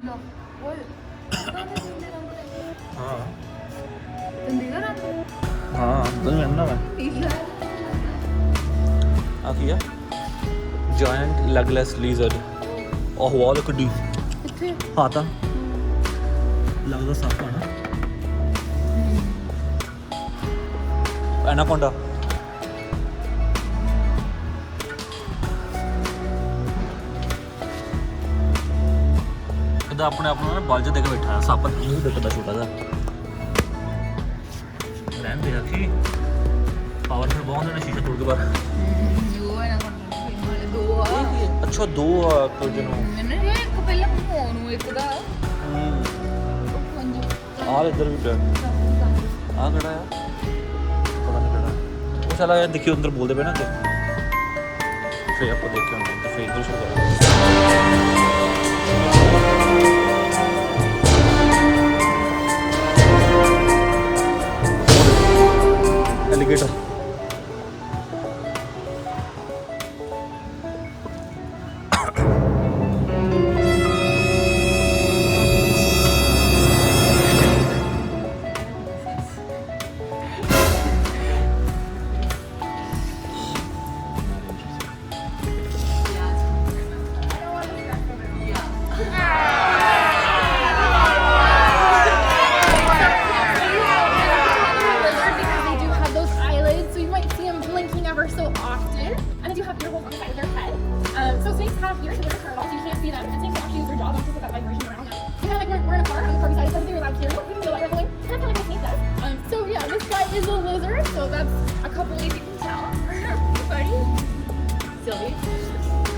हाँ तो मिलना मैं आखिया giant legless lizard ਉਹ ਵਾਲ ਕੱਢੀ ਕਿੱਥੇ ਹਾਂ ਤਾਂ ਲੱਗਦਾ ਸੱਪ ਆ ਨਾ ਐਨਾਕੋਂਡਾ ਇਹਦਾ ਆਪਣੇ ਆਪ ਨੂੰ ਨਾ ਬਲਜ ਦੇ ਕੇ ਬੈਠਾ ਹੈ ਸੱਪ ਨੂੰ ਦੇਖਦਾ ਛੋਟਾ ਜਿਹਾ ਰਹਿੰਦੇ ਆਖੀ ਪਾਵਰਫੁਲ ਬਹੁਤ ਨੇ ਸ਼ੀਸ਼ਾ ਤੋੜ ਕੇ ਬਾਹਰ ਅੱਛਾ ਦੋ ਆ ਕੁਝ ਨੂੰ ਮੈਨੇ ਇੱਕ ਪਹਿਲਾਂ ਫੋਨ ਨੂੰ ਇੱਕ ਦਾ ਆ ਇੱਧਰ ਵੀ ਪਿਆ ਆ ਕਿਹੜਾ ਆ ਪਤਾ ਨਹੀਂ ਕਿਹੜਾ ਉਹ ਚਲਾ ਯਾਰ ਦੇਖਿਓ ਅੰਦਰ ਬੋਲਦੇ ਪਏ ਨਾ ਤੇ ਫੇਰ ਆਪਾਂ ਦੇਖਿਓ ਅੰਦਰ ਤੇ ਫੇਰ ਇੱਧਰ ਸ਼ੁਰੂ ਕਰਾਂਗੇ alligator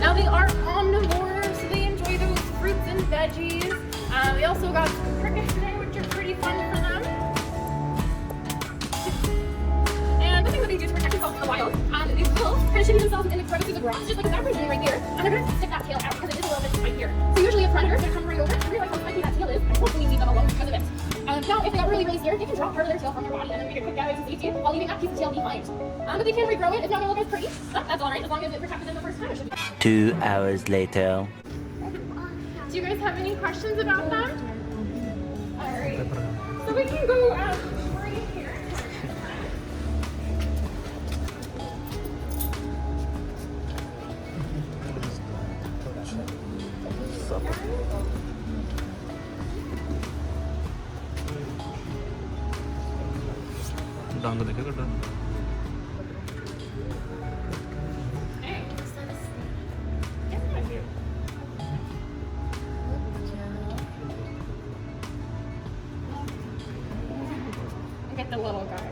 Now they are omnivores, so they enjoy those fruits and veggies. We also got some crickets today, which are pretty fun for them. And the thing that they do to protect themselves in the wild, they will kind of shimmy themselves in the crevices of rocks, just like the zebra's doing right here. And they're going to stick that tail out because it is a little bit spiky here. So usually a predator is going to come right over and realize how spiky that tail is, and hopefully leave them alone because of it. Now, if they got really scared, they can drop part of their tail from their body and then make a quick getaway to safety while leaving that piece of tail behind. But they can regrow it. It's not going to look as pretty. That's all right, as long as it protected them the first time. It should be. 2 hours later. Do you guys have any questions about them? All right. So we can go right here. ਡੰਗ ਦੇਖੇ ਕੱਢਾ Get the little guy.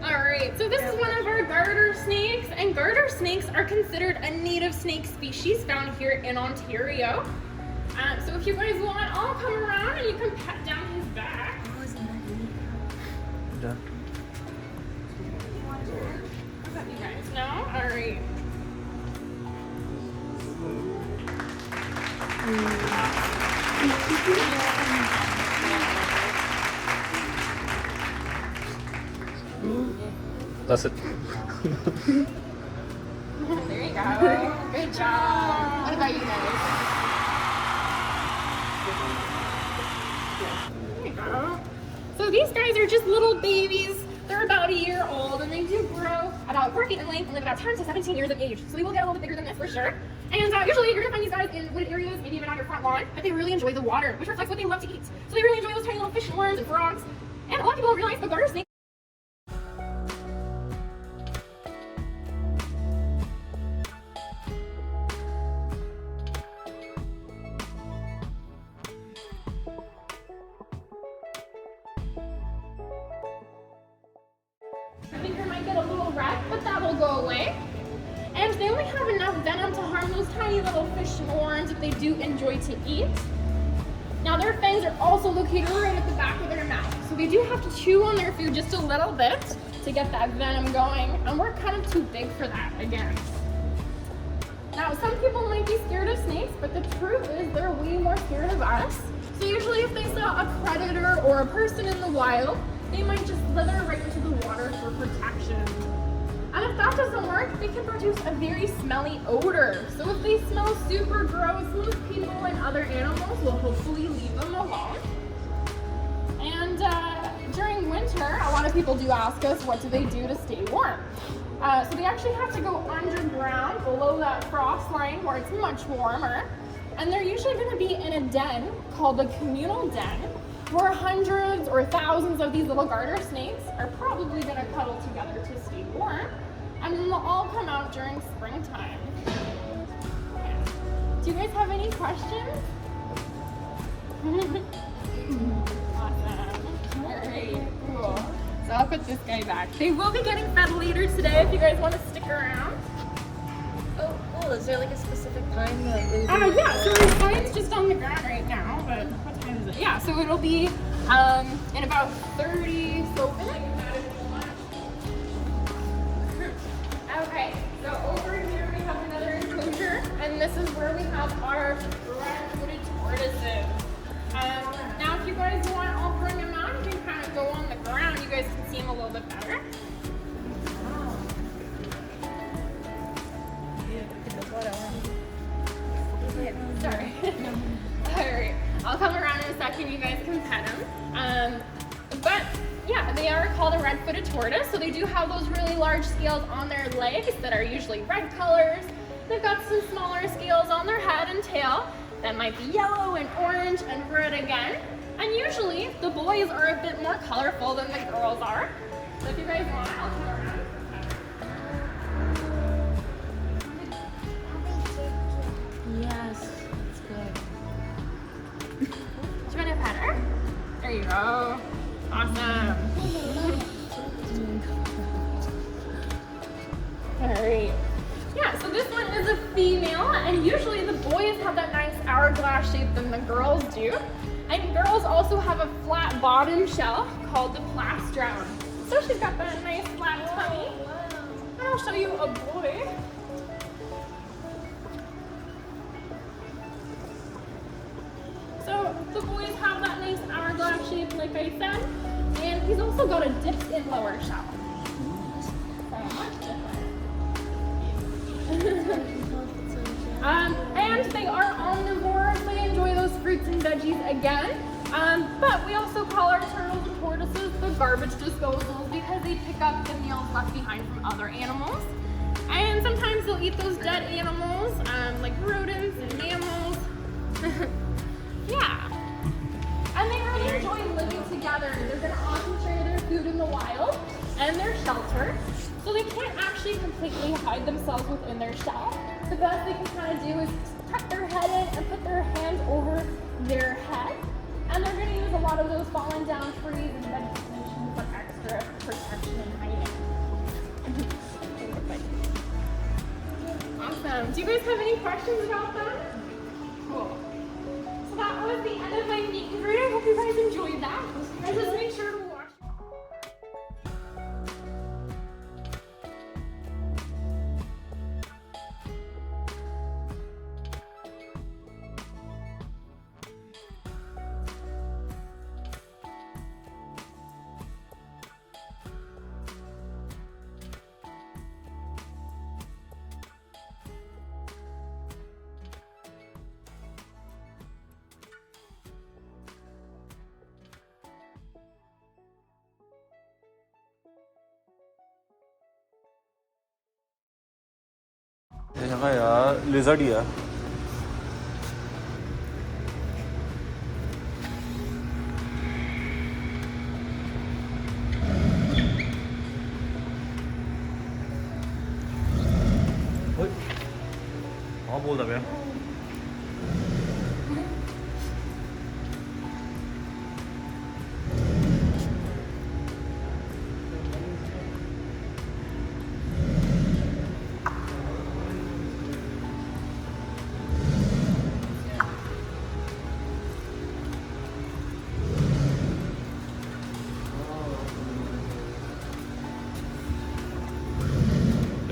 All right, so this is one of our garter snakes, and garter snakes are considered a native snake species found here in Ontario. So if you guys want, I'll come around and you can pat down his back. Done. You guys know? All right. That's it. There you go. Good job. What about you guys? There you go. So these guys are just little babies. They're about a year old and they do grow about 4 feet in length and live about 10 to 17 years of age. So they will get a little bit bigger than this for sure. And usually you're gonna find these guys in wooded areas, maybe even on your front lawn, but they really enjoy the water, which reflects what they love to eat. So they really enjoy those tiny little fish and worms and frogs. And a lot of people don't realize the garter snake. I think there might get a little red, but that will go away. And they only have enough venom to harm those tiny little fish and worms that they do enjoy to eat. Now their fangs are also located right at the back of their mouth. So they do have to chew on their food just a little bit to get that venom going. And we're kind of too big for that again. Now some people might be scared of snakes, but the truth is they're way more scared of us. So usually if they saw a predator or a person in the wild, they might just slither right into the water for protection. And if that doesn't work, they can produce a very smelly odor. So if they smell super gross, most people and other animals will hopefully leave them alone. And during winter, a lot of people do ask us, what do they do to stay warm? So they actually have to go underground below that frost line where it's much warmer. And they're usually going to be in a den called the communal den, where hundreds or thousands of these little garter snakes are probably going to cuddle together to stay warm. And then they'll all come out during springtime. Yeah. Do you guys have any questions? Awesome. Alright, cool. So I'll put this guy back. They will be getting fed later today if you guys want to stick around. Oh, cool. Is there like a specific time that they Yeah, so the sign's just on the ground right now, but what time is it? Yeah, so it'll be in about 30, so okay, so over here we have another enclosure, and this is where we have our red-footed tortoises. Now if you guys want, I'll bring them out. You can kind of go on the ground. You guys can see them a little bit better. Sorry. Alright, I'll come around in a second, you guys can pet them. But yeah, they are called a red-footed tortoise, so they do have those really large scales on their legs that are usually red colors. They've got some smaller scales on their head and tail that might be yellow and orange and red again. And usually the boys are a bit more colorful than the girls are. So if you guys want, I'll come around. Yes, it's good. Do you want to pet her? There you go. Awesome. Alright. Yeah, so this one is a female, and usually the boys have that nice hourglass shape than the girls do. And girls also have a flat bottom shell called the plastron. So she's got that nice flat tummy. And I'll show you a boy. So the boys have that nice hourglass shape, like I said, and he's also got a dipped in lower shell. So much different. And they are omnivores. They enjoy those fruits and veggies again. But we also call our turtles and tortoises the garbage disposals because they pick up the meals left behind from other animals. And sometimes they'll eat those dead animals, like rodents and mammals. Yeah. And they really enjoy living together. They're going to often share their food in the wild and their shelter. So they can't actually completely hide themselves within their shell. The best they can kind of do is tuck their head in and put their hands over their head. And they're going to use a lot of those fallen down trees and vegetation for extra protection and hiding. Awesome. Do you guys have any questions about them? Cool. So that was the end of my meet and greet. I hope you guys enjoyed that. And just make sure to watch. ਇਹ ਹੈਗਾ ਯਾਰ ਲਿਜ਼ਰਡ ਹੀ ਆ ਓਏ ਆ ਬੋਲਦਾ ਪਿਆ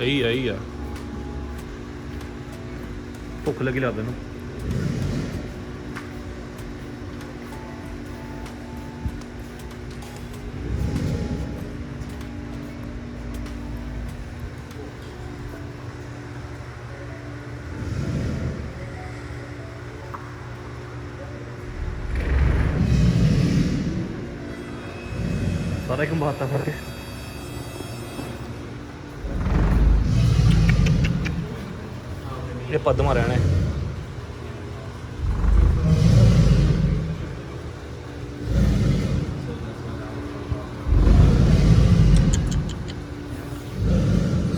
ਇਹੀ ਆ ਭੁੱਖ ਲੱਗੀ ਲੱਗਦਾ ਇਹਨੂੰ सारा ही घुमाता फड़ के। ये पद्मा रहना है।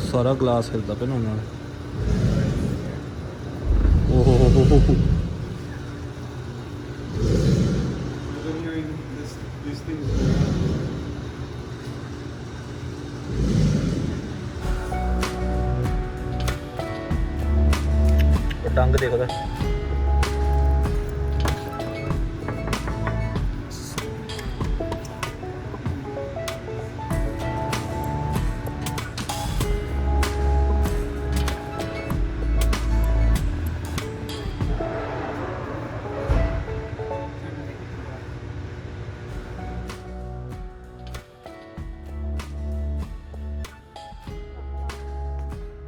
सारा ग्लास हिलता पे ना उन्होंने। ओहो डंग देखो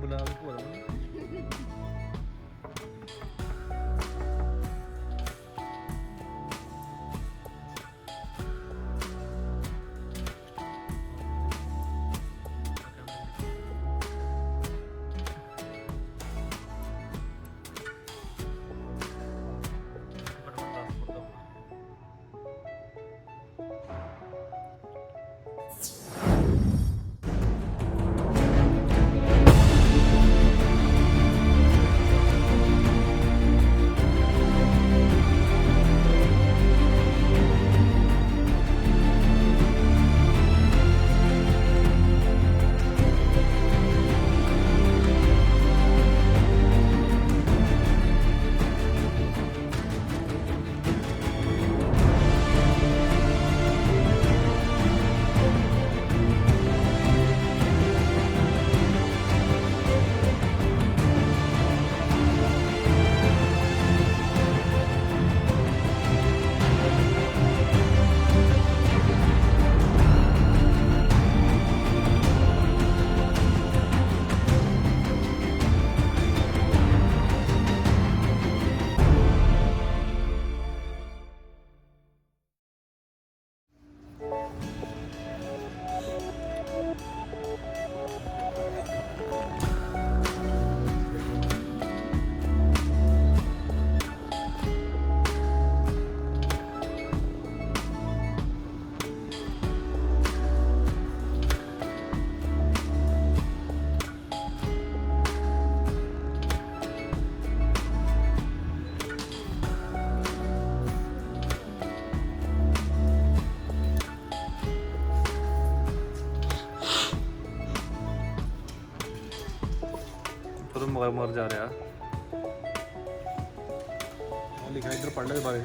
बुला तो मगर मर जा रहा लिखा इधर पढ़ ले बारे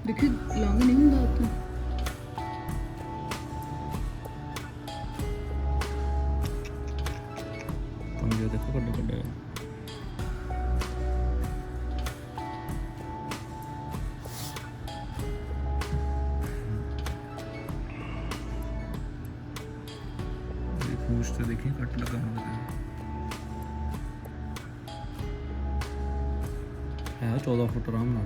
देखिए लॉन्ग नहीं ਹੁੰਦਾ ਉੱਥੇ पंजे देखो कड्डे कड्डे पूछ तो देखिए कट लगा होगा है 14 फुट आराम ना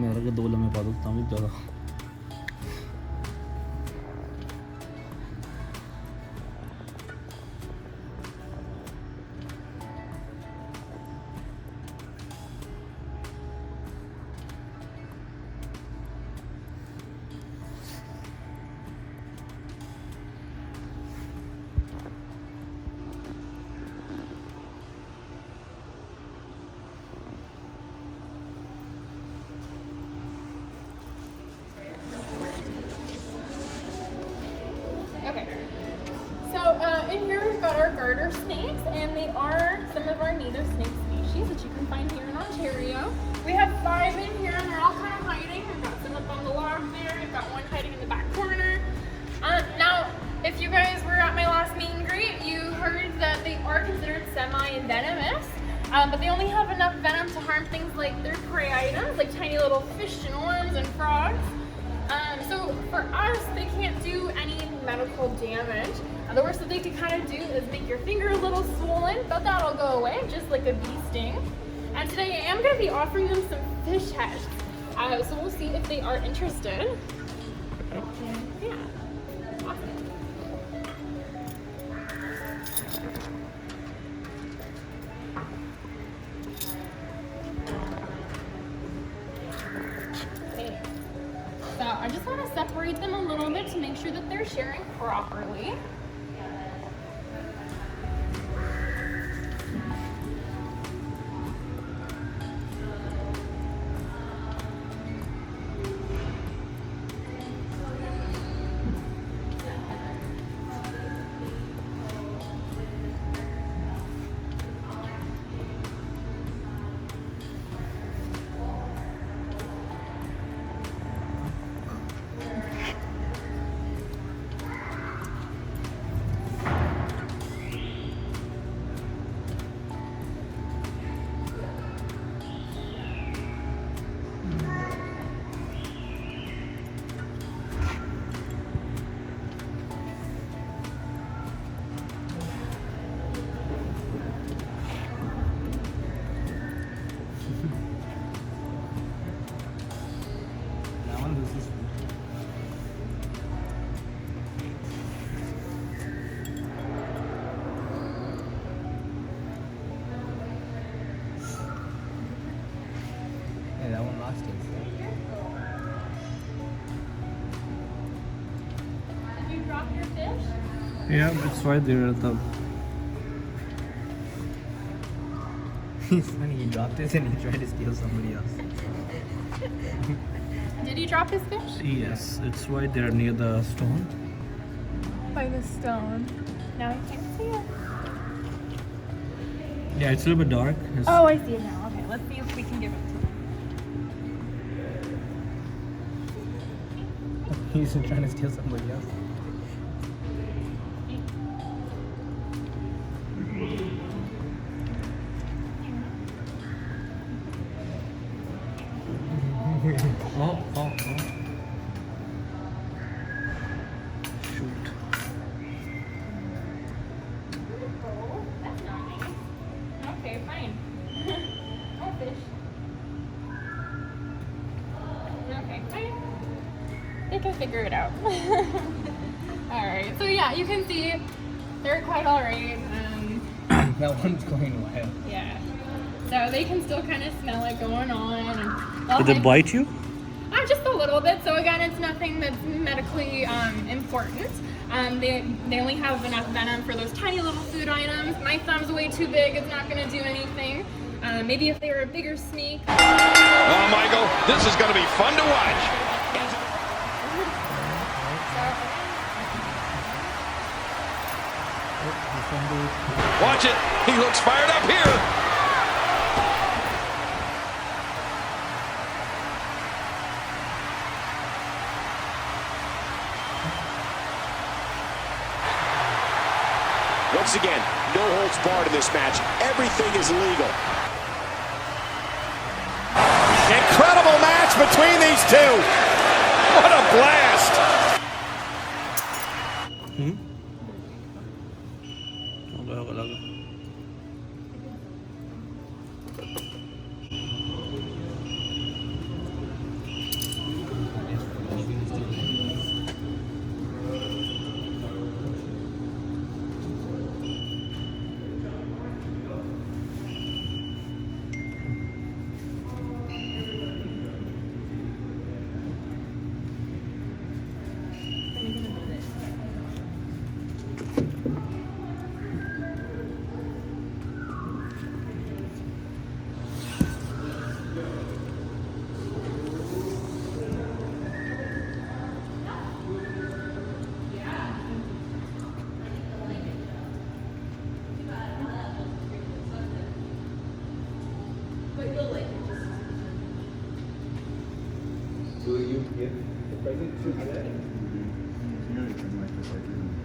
मेरे को 2 लम्हे पा दो भी ज़्यादा in here we've got our garter snakes, and they are some of our native snake species that you can find here in Ontario. We have 5 in here, and they're all kind of hiding. We've got some up on the log there. We've got one hiding in the back corner. Now, if you guys were at my last meet and greet, you heard that they are considered semi-venomous, but they only have enough venom to harm things like their prey items, like tiny little fish and worms and frogs. So for us, they can't do any medical damage. Now, the worst that they can kind of do is make your finger a little swollen, but that'll go away, just like a bee sting. And today I am going to be offering them some fish heads. So we'll see if they are interested. Yeah. Awesome. Okay. So I just want to separate them a little bit to make sure that they're sharing properly. Yeah, that one lost it. Did you drop your fish? Yeah, that's why they're at the. It's funny, he dropped it and he tried to steal somebody else. Did he drop his fish? Yes, it's why they're near the stone. By the stone. Now I can't see it. Yeah, it's a little bit dark. Oh, I see it now. Okay, let's see if we can give it to him. He's trying to steal somebody else. Oh. Shoot. Oh, that's not nice. Okay, fine. Oh, fish. Okay, fine. They can figure it out. Alright, so yeah, you can see they're quite alright. That one's going wild. Yeah. So they can still kind of smell it going on. And Did they bite you? Just a little bit. So again, it's nothing that's medically important. They only have enough venom for those tiny little food items. My thumb's way too big. It's not going to do anything. Maybe if they were a bigger snake. Oh, Michael, this is going to be fun to watch. Watch it. He looks fired up here. Once again, no holds barred in this match. Everything is legal. Incredible match between these two. What a blast.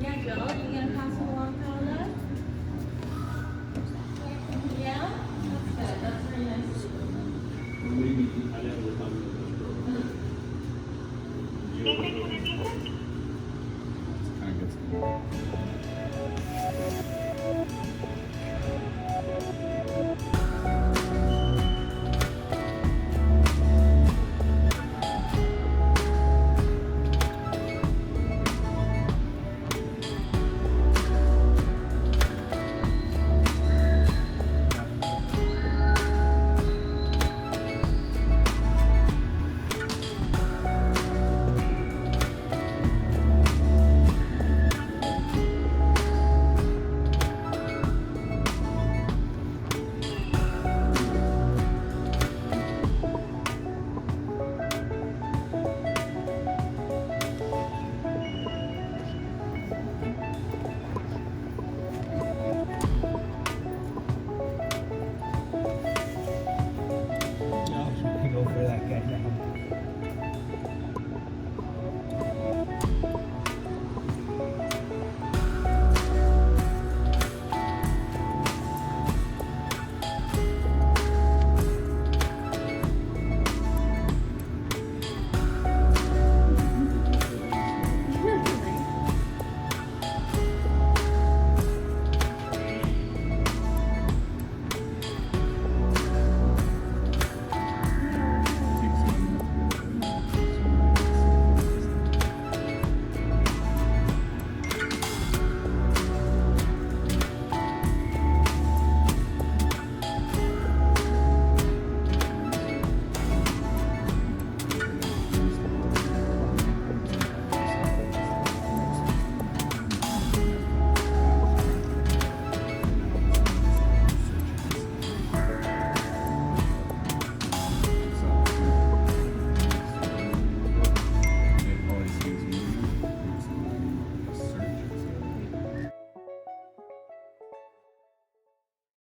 Yeah, go.